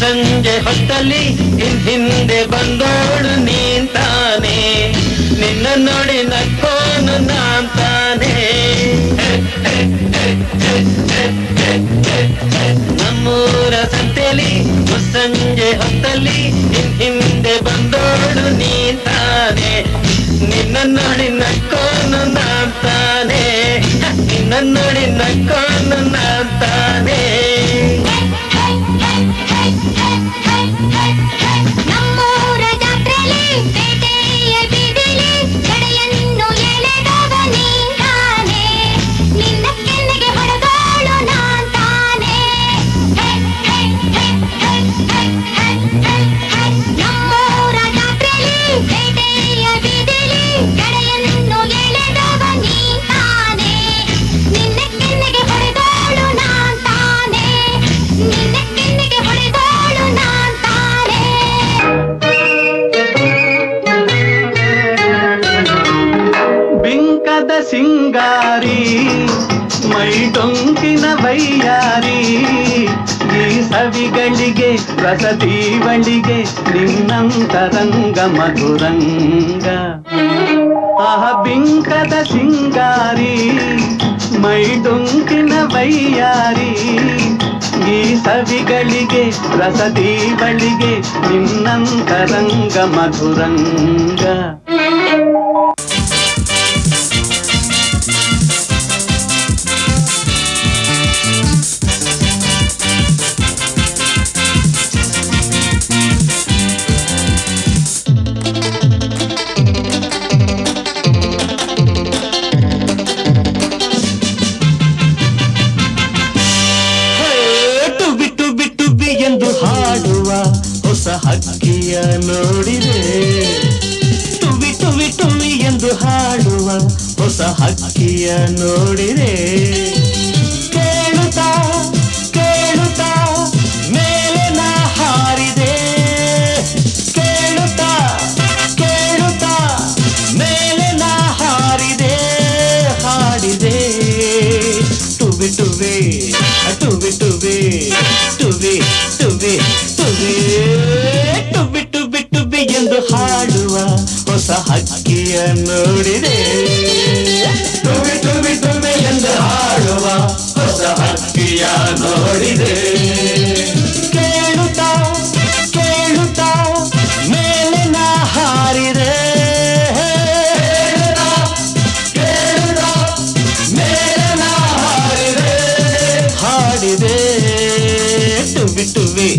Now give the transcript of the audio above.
ಮುಸ್ಸಂಜೆ ಹೊತ್ತಲ್ಲಿ ಹಿಂದೆ ಬಂದೋಳು ನೀನ್ ತಾನೆ, ನಿನ್ನ ನೋಡಿ ನಕ್ಕೋನು ನಾನ್ ತಾನೆ. ನಮ್ಮೂರ ಸಂತೆಲಿ ಮುಸ್ಸಂಜೆ ಹೊತ್ತಲ್ಲಿ ಹಿಂದೆ ಬಂದೋಳು ನೀನ್ ತಾನೆ, ನಿನ್ನ ನೋಡಿ ನಕ್ಕೋನು ನಾನ್ ತಾನೆ, ನಿನ್ನ ನೋಡಿ ನಕ್ಕೋನು ನಾನ್ ತಾನೆ. ಸಿಂಗಾರಿ ಮೈ ಡೊಂಕಿನ ವೈಯಾರಿ, ಈ ಸವಿಗಳಿಗೆ ರಸದೀವಳಿಗೆ ನಿನ್ನಂತರಂಗ ಮಧುರಂಗ. ಆಹ ಬಿಂಕದ ಸಿಂಗಾರಿ ಮೈ ಡೊಂಕಿನ ವೈಯಾರಿ, ಈ ಸವಿಗಳಿಗೆ ರಸದೀವಳಿಗೆ ನಿನ್ನಂತರಂಗ ಮಧುರಂಗ. ಎಂದು ಹಾಡುವ ಹೊಸ ಹಕ್ಕಿಯ ನೋಡಿದೆ, ಟುವಿ ಟುವಿ ಟುವಿ ಎಂದು ಹಾಡುವ ಹೊಸ ಹಕ್ಕಿಯ ನೋಡಿದೆ. ಕೇಳುತ್ತಾ ಕೇಳುತ್ತಾ ಮೇಲೆ ನಾ ಹಾರಿದೆ, ಕೇಳುತ್ತಾ ಕೇಳುತ್ತಾ ಮೇಲೆ ನಾ ಹಾರಿದೆ, ಹಾಡಿದೆ. ಟುವಿ ಟುವಿ ಟುವಿ ಟುವಿ ಟುವಿ ಟುವಿ ಟುವಿ ಟುವಿ ಟುವಿ ಟುವಿ ಎಂದು ಹಾಡುವ ಹೊಸ ಹಕ್ಕಿಯ ನೋಡಿದೆ, ಟುವಿ ಟುವಿ ಟುವಿ ಎಂದು ಹಾಡುವ ಹೊಸ ಹಕ್ಕಿಯ ನೋಡಿದೆ. ಕೇಳುತ್ತಾ ಕೇಳುತ್ತಾ ಮೇಲೆ ನಾ ಹಾರಿದೆ, ಕೇಳುತ್ತಾ ಮೇಲೆ ನಾ ಹಾರಿದೆ, ಹಾಡಿದೆ. ಟುವಿ ಟುವಿ